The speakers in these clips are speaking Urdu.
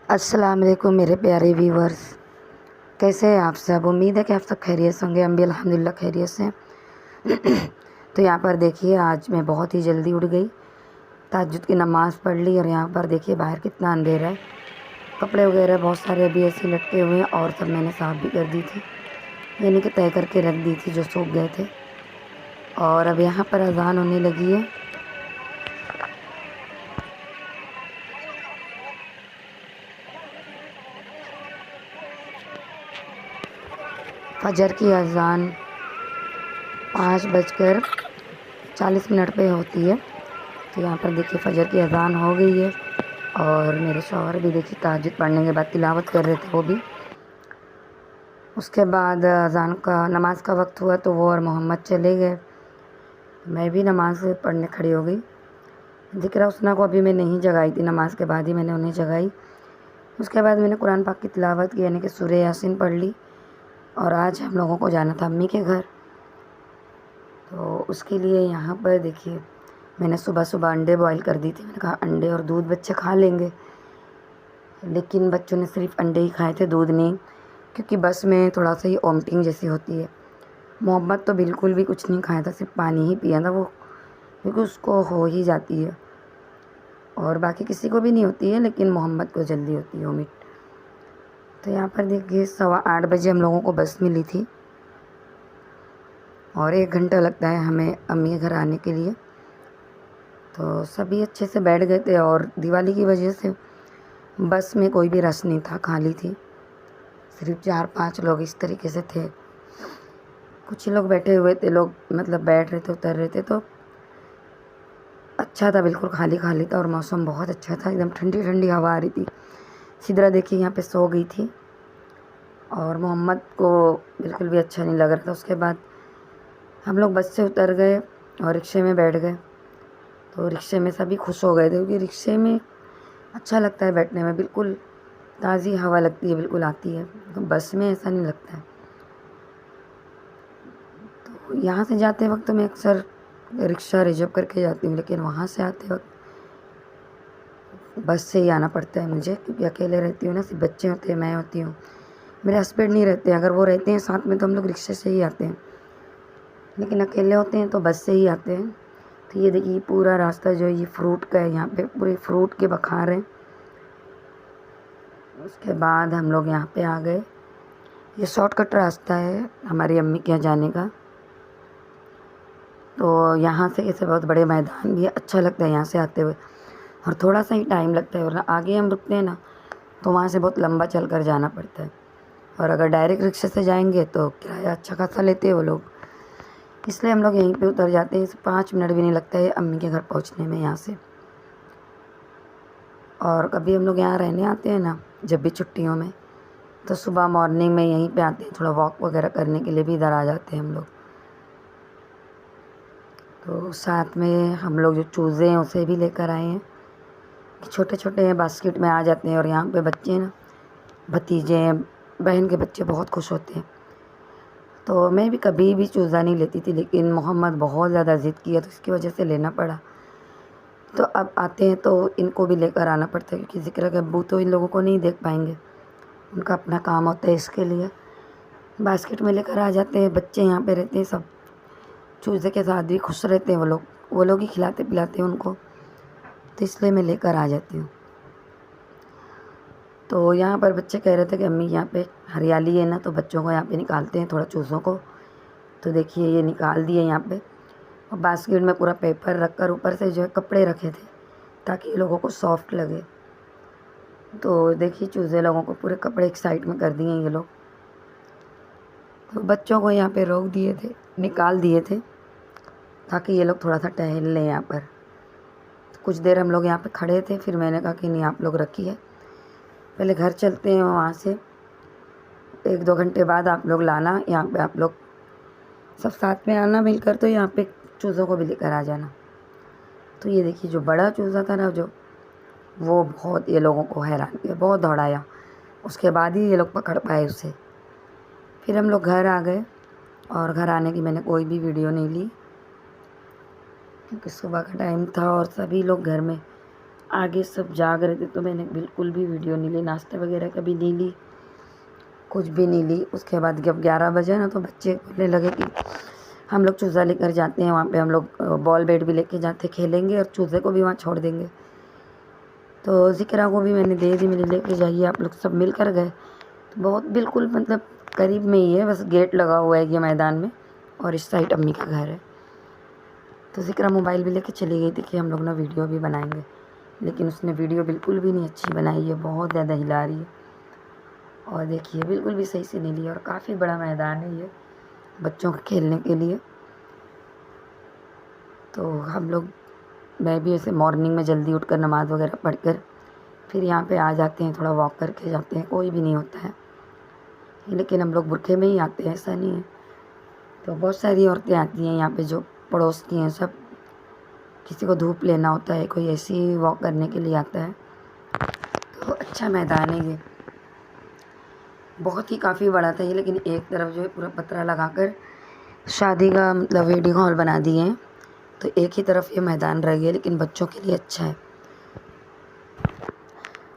السلام علیکم میرے پیارے ویورز، کیسے ہیں آپ سب؟ امید ہے کہ آپ سب خیریت سے ہوں گے۔ ہم بھی الحمدللہ خیریت سے ہیں۔ تو یہاں پر دیکھیے، آج میں بہت ہی جلدی اٹھ گئی، تہجد کی نماز پڑھ لی، اور یہاں پر دیکھیے باہر کتنا اندھیرا ہے۔ کپڑے وغیرہ بہت سارے ابھی ایسے لٹکے ہوئے ہیں، اور سب میں نے صاف بھی کر دی تھی، یعنی کہ طے کر کے رکھ دی تھی جو سوکھ گئے تھے۔ اور اب یہاں پر اذان ہونے لگی ہے۔ فجر کی اذان 5:40 پہ ہوتی ہے۔ تو یہاں پر دیکھیے فجر کی اذان ہو گئی ہے، اور میرے شوہر بھی دیکھیے تہجد پڑھنے کے بعد تلاوت کر رہے تھے وہ بھی۔ اس کے بعد اذان کا نماز کا وقت ہوا تو وہ اور محمد چلے گئے، میں بھی نماز پڑھنے کھڑی ہو گئی۔ ذکر حسنہ کو ابھی میں نہیں جگائی تھی، نماز کے بعد ہی میں نے انہیں جگائی۔ اس کے بعد میں نے قرآن پاک کی تلاوت کی، یعنی کہ سورہ یاسین پڑھ لی۔ اور آج ہم لوگوں کو جانا تھا امی کے گھر، تو اس کے لیے یہاں پر دیکھیے میں نے صبح انڈے بوائل کر دی تھی۔ میں نے کہا انڈے اور دودھ بچے کھا لیں گے، لیکن بچوں نے صرف انڈے ہی کھائے تھے، دودھ نہیں، کیونکہ بس میں تھوڑا سا ہی وومٹنگ جیسی ہوتی ہے۔ محمد تو بالکل بھی کچھ نہیں کھایا تھا، صرف پانی ہی پیا تھا وہ، کیونکہ اس کو ہو ہی جاتی ہے، اور باقی کسی کو بھی نہیں ہوتی ہے، لیکن محمد کو جلدی ہوتی ہے وومٹ۔ تو یہاں پر دیکھیے 8:15 بجے ہم لوگوں کو بس ملی تھی، اور 1 گھنٹہ لگتا ہے ہمیں امی کے گھر آنے کے لیے۔ تو سبھی اچھے سے بیٹھ گئے تھے، اور دیوالی کی وجہ سے بس میں کوئی بھی رش نہیں تھا، خالی تھی، صرف 4-5 لوگ اس طریقے سے تھے۔ کچھ لوگ بیٹھے ہوئے تھے، لوگ مطلب بیٹھ رہے تھے، اتر رہے تھے، تو اچھا تھا، بالکل خالی خالی تھا، اور موسم بہت اچھا تھا، ایک دم ٹھنڈی ٹھنڈی ہوا آ رہی تھی۔ سدرا دیکھیے یہاں پہ سو گئی تھی، اور محمد کو بالکل بھی اچھا نہیں لگ رہا تھا۔ اس کے بعد ہم لوگ بس سے اتر گئے اور رکشے میں بیٹھ گئے، تو رکشے میں سبھی خوش ہو گئے تھے، کیونکہ رکشے میں اچھا لگتا ہے بیٹھنے میں، بالکل تازی ہوا لگتی ہے، بالکل آتی ہے، تو بس میں ایسا نہیں لگتا ہے۔ تو یہاں سے جاتے وقت تو میں اکثر رکشہ ریزرو کر کے جاتی ہوں، لیکن وہاں سے آتے وقت بس سے ہی آنا پڑتا ہے مجھے، کیونکہ اکیلے رہتی ہوں نا، صرف بچے ہوتے ہیں، میں ہوتی ہوں، میرے ہسبینڈ نہیں رہتے ہیں۔ اگر وہ رہتے ہیں ساتھ میں تو ہم لوگ رکشے سے ہی آتے ہیں، لیکن اکیلے ہوتے ہیں تو بس سے ہی آتے ہیں۔ تو یہ دیکھیے پورا راستہ جو ہے یہ فروٹ کا ہے، یہاں پہ پورے فروٹ کے بخار ہیں۔ اس کے بعد ہم لوگ یہاں پہ آ گئے۔ یہ شارٹ کٹ راستہ ہے ہماری امی کے یہاں جانے کا، تو یہاں سے ایسے بہت بڑے میدان بھی ہے، اچھا لگتا ہے یہاں سے آتے ہوئے، اور تھوڑا سا ہی ٹائم لگتا ہے، ورنہ آگے ہم رکتے ہیں نا تو وہاں سے بہت لمبا چل کر جانا پڑتا ہے، اور اگر ڈائریکٹ رکشے سے جائیں گے تو کرایہ اچھا خاصا لیتے ہیں وہ لوگ، اس لیے ہم لوگ یہیں پہ اتر جاتے ہیں۔ 5 منٹ بھی نہیں لگتا ہے امی کے گھر پہنچنے میں یہاں سے۔ اور کبھی ہم لوگ یہاں رہنے آتے ہیں نا جب بھی چھٹیوں میں، تو صبح مارننگ میں یہیں پہ آتے ہیں، تھوڑا واک وغیرہ کرنے کے لیے بھی ادھر آ جاتے ہیں ہم لوگ۔ تو ساتھ میں ہم لوگ جو چوزے ہیں اسے بھی لے کر آئے ہیں، چھوٹے چھوٹے ہیں، باسکٹ میں آ جاتے ہیں، اور یہاں پہ بچے نا، بھتیجے ہیں، بہن کے بچے بہت خوش ہوتے ہیں۔ تو میں بھی کبھی بھی چوزا نہیں لیتی تھی، لیکن محمد بہت زیادہ ضد کیا، تو اس کی وجہ سے لینا پڑا۔ تو اب آتے ہیں تو ان کو بھی لے کر آنا پڑتا ہے، کیونکہ ذکر کہ ابو تو ان لوگوں کو نہیں دیکھ پائیں گے، ان کا اپنا کام ہوتا ہے، اس کے لیے باسکٹ میں لے کر آ جاتے ہیں۔ بچے یہاں پہ رہتے ہیں، سب چوزے کے ساتھ بھی خوش رہتے ہیں، وہ لوگ ہی کھلاتے پلاتے ہیں ان کو، تو اس لیے میں لے کر آ جاتی ہوں۔ تو یہاں پر بچے کہہ رہے تھے کہ امی یہاں پہ ہریالی ہے نا، تو بچوں کو یہاں پہ نکالتے ہیں تھوڑا چوزوں کو، تو دیکھیے یہ نکال دیے یہاں پہ، اور باسکٹ میں پورا پیپر رکھ کر اوپر سے جو ہے کپڑے رکھے تھے تاکہ یہ لوگوں کو سافٹ لگے۔ تو دیکھیے چوزے لوگوں کو پورے کپڑے ایک سائڈ میں کر دیے ہیں یہ لوگ، تو بچوں کو یہاں پہ روک دیے تھے، نکال دیے تھے تاکہ یہ لوگ تھوڑا سا ٹہل لیں یہاں پر۔ کچھ دیر ہم لوگ یہاں پہ کھڑے تھے، پھر میں نے کہا کہ نہیں آپ لوگ رکھیے، پہلے گھر چلتے ہیں، وہاں سے 1-2 گھنٹے بعد آپ لوگ لانا، یہاں پہ آپ لوگ سب ساتھ میں آنا مل کر، تو یہاں پہ چوزوں کو بھی لے کر آ جانا۔ تو یہ دیکھیے جو بڑا چوزا تھا نا، جو وہ بہت یہ لوگوں کو حیران کیا، بہت دوڑایا، اس کے بعد ہی یہ لوگ پکڑ پائے اسے۔ پھر ہم لوگ گھر آ گئے، اور گھر آنے کی میں نے کوئی بھی ویڈیو نہیں لی، کیونکہ صبح کا ٹائم تھا اور سبھی لوگ گھر میں آگے سب جاگ رہے تھے تو میں نے بالکل بھی ویڈیو نہیں لی، ناشتہ وغیرہ کبھی نہیں لی، کچھ بھی نہیں لی۔ اس کے بعد جب 11 بجے نا تو بچے بولنے لگے کہ ہم لوگ چوزا لے کر جاتے ہیں، وہاں پہ ہم لوگ بال بیٹ بھی لے کے جاتے کھیلیں گے اور چوزے کو بھی وہاں چھوڑ دیں گے۔ تو ذکرا کو بھی میں نے دے دی، میں نے لے کے جائیے، آپ لوگ سب مل کر گئے۔ تو بہت بالکل مطلب قریب میں ہی ہے، بس گیٹ لگا ہوا ہے یہ میدان میں، اور اس سائڈ امی کا گھر ہے۔ تو ذکرا موبائل بھی لے کے چلی گئی تھی کہ ہم لوگ نا ویڈیو بھی بنائیں گے، لیکن اس نے ویڈیو بالکل بھی نہیں اچھی بنائی ہے، بہت زیادہ ہلا رہی ہے، اور دیکھیے بالکل بھی صحیح سے نہیں لی، اور کافی بڑا میدان ہے یہ بچوں کے کھیلنے کے لیے۔ تو ہم لوگ، میں بھی ایسے مارننگ میں جلدی اٹھ کر نماز وغیرہ پڑھ کر پھر یہاں پہ آ جاتے ہیں، تھوڑا واک کر کے جاتے ہیں، کوئی بھی نہیں ہوتا ہے، لیکن ہم لوگ برقعے میں ہی آتے ہیں، ایسا نہیں ہے۔ تو بہت ساری عورتیں آتی ہیں یہاں پہ جو پڑوس کی ہیں، سب کسی کو دھوپ لینا ہوتا ہے، کوئی ایسی ہی واک کرنے کے لیے آتا ہے۔ تو اچھا میدان ہے یہ، بہت ہی کافی بڑا تھا یہ، لیکن ایک طرف جو ہے پورا پترا لگا کر شادی کا مطلب ویڈنگ ہال بنا دیے ہیں، تو ایک ہی طرف یہ میدان رہ گیا، لیکن بچوں کے لیے اچھا ہے۔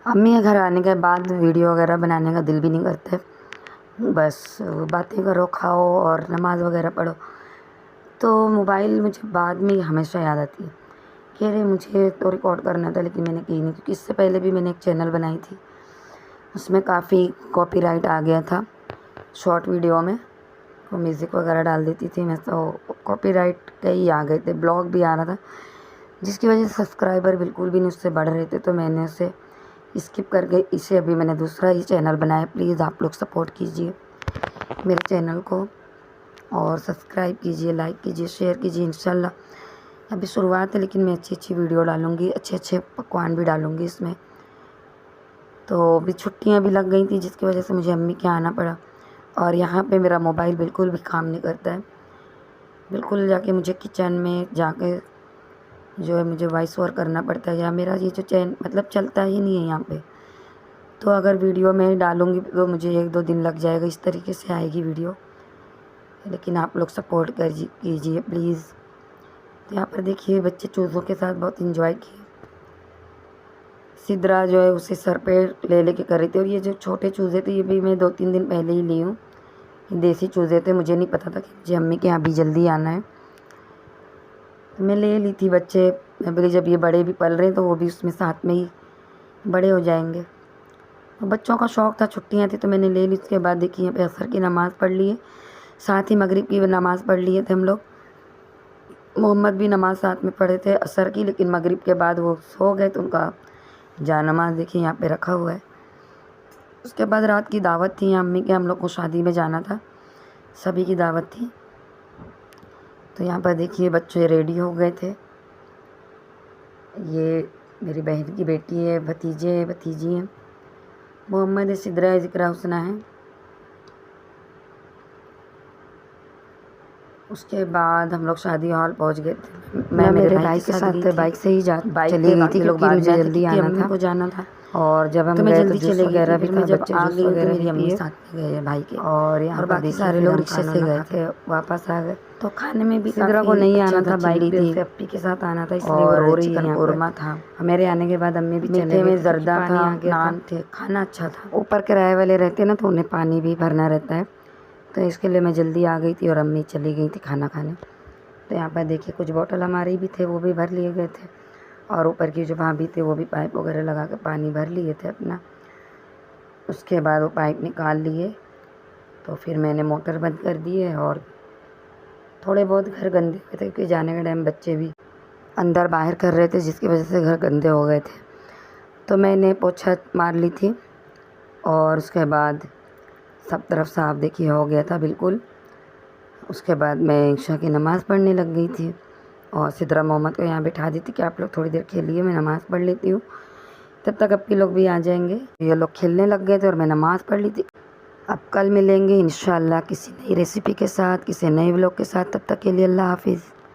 امی کے گھر آنے کے بعد ویڈیو وغیرہ بنانے کا دل بھی نہیں کرتا ہے، بس باتیں کرو، کھاؤ اور نماز وغیرہ پڑھو۔ تو موبائل مجھے بعد میں ہمیشہ یاد آتی ہے کہ ارے مجھے تو ریکارڈ کرنا تھا، لیکن میں نے کی نہیں، کیونکہ اس سے پہلے بھی میں نے ایک چینل بنائی تھی، اس میں کافی کاپی رائٹ آ گیا تھا، شارٹ ویڈیو میں وہ میوزک وغیرہ ڈال دیتی تھی میں، تو کاپی رائٹ کئی آ گئے تھے، بلاگ بھی آ رہا تھا، جس کی وجہ سے سبسکرائبر بالکل بھی نہیں اس سے بڑھ رہے تھے، تو میں نے اسے اسکپ کر کے اسے ابھی میں نے دوسرا ہی چینل بنایا۔ پلیز آپ لوگ سپورٹ کیجیے میرے چینل کو، اور سبسکرائب کیجیے، لائک کیجیے، شیئر کیجیے۔ انشاءاللہ ابھی شروعات ہے، لیکن میں اچھی اچھی ویڈیو ڈالوں گی، اچھے اچھے پکوان بھی ڈالوں گی اس میں۔ تو ابھی چھٹیاں بھی لگ گئی تھیں، جس کی وجہ سے مجھے امی کے آنا پڑا، اور یہاں پہ میرا موبائل بالکل بھی کام نہیں کرتا ہے، بالکل جا کے مجھے کچن میں جا کے جو ہے مجھے وائس اوور کرنا پڑتا ہے، یا میرا یہ جو مطلب چلتا ہی نہیں ہے یہاں پہ۔ تو اگر ویڈیو میں ڈالوں گی تو مجھے 1-2 دن لگ جائے گا، اس طریقے سے آئے گی ویڈیو، لیکن آپ لوگ سپورٹ کیجیے پلیز۔ یہاں پر دیکھیے بچے چوزوں کے ساتھ بہت انجوائے کیے، سدرا جو ہے اسے سر پہ لے لے کے کر رہی تھی، اور یہ جو چھوٹے چوزے تھے یہ بھی میں 2-3 دن پہلے ہی لی ہوں، دیسی چوزے تھے، مجھے نہیں پتا تھا کہ مجھے امی کے یہاں بھی جلدی آنا ہے، میں لے لی تھی بچے، میں بولی جب یہ بڑے بھی پل رہے ہیں تو وہ بھی اس میں ساتھ میں ہی بڑے ہو جائیں گے۔ بچوں کا شوق تھا، چھٹیاں تھیں تو میں نے لے لی۔ اس کے بعد دیکھیے یہاں پہ عصر کی نماز پڑھ لی ہے، ساتھ ہی مغرب کی نماز پڑھ لیے تھے ہم لوگ، محمد بھی نماز ساتھ میں پڑھے تھے عصر کی، لیکن مغرب کے بعد وہ سو گئے تو ان کا جا نماز دیکھیے یہاں پہ رکھا ہوا ہے۔ اس کے بعد رات کی دعوت تھی امی کے، ہم لوگ کو شادی میں جانا تھا، سبھی کی دعوت تھی، تو یہاں پر دیکھیے بچے ریڈی ہو گئے تھے، یہ میری بہن کی بیٹی ہے، بھتیجے بھتیجی ہیں، محمد ہے، سدرا ہے، ذکرا حسنہ ہے۔ اس کے بعد ہم لوگ شادی ہال پہنچ گئے تھے، میں میرے بھائی کے ساتھ بائک سے ہی چلی گئی تھی کیونکہ مجھے جلدی آنا تھا، اور جب ہم گئے تو جوس وغیرہ بھی تھا، جب آ گئی تو میری امی ساتھ میں گئے بھائی کے، اور باقی سارے لوگ رکشے سے گئے تھے، واپس آ گئے۔ تو کھانے میں بھی سدرا کو نہیں آنا تھا، بائک پہ اسے اپی کے ساتھ آنا تھا، اس لیے وہ رو رہی ہے۔ یہاں قورمہ تھا، میرے آنے کے بعد امی بھی میٹھے میں زردہ تھا، نان تھے، کھانا اچھا تھا۔ اوپر کرائے والے رہتے نا تو انہیں پانی بھی بھرنا رہتا ہے، تو اس کے لیے میں جلدی آ گئی تھی اور امی چلی گئی تھی کھانا کھانے۔ تو یہاں پر دیکھیے کچھ بوٹل ہمارے بھی تھے، وہ بھی بھر لیے گئے تھے، اور اوپر کی جو بھابھی تھے وہ بھی پائپ وغیرہ لگا کے پانی بھر لیے تھے اپنا۔ اس کے بعد وہ پائپ نکال لیے تو پھر میں نے موٹر بند کر دی ہے، اور تھوڑے بہت گھر گندے ہوئے تھے کیونکہ جانے کے ٹائم بچے بھی اندر باہر کر رہے تھے، جس کی وجہ سے گھر گندے ہو گئے تھے، تو میں نے پوچھا مار لی تھی، اور اس کے بعد سب طرف صاف دیکھیے ہو گیا تھا بالکل۔ اس کے بعد میں عشاء کی نماز پڑھنے لگ گئی تھی، اور سدرا محمد کو یہاں بٹھا دی تھی کہ آپ لوگ تھوڑی دیر کھیلیے، میں نماز پڑھ لیتی ہوں، تب تک اپی لوگ بھی آ جائیں گے۔ یہ لوگ کھیلنے لگ گئے تھے اور میں نماز پڑھ لی تھی۔ اب کل ملیں گے انشاءاللہ کسی نئی ریسیپی کے ساتھ، کسی نئے ولاگ کے ساتھ، تب تک کے لیے اللہ حافظ۔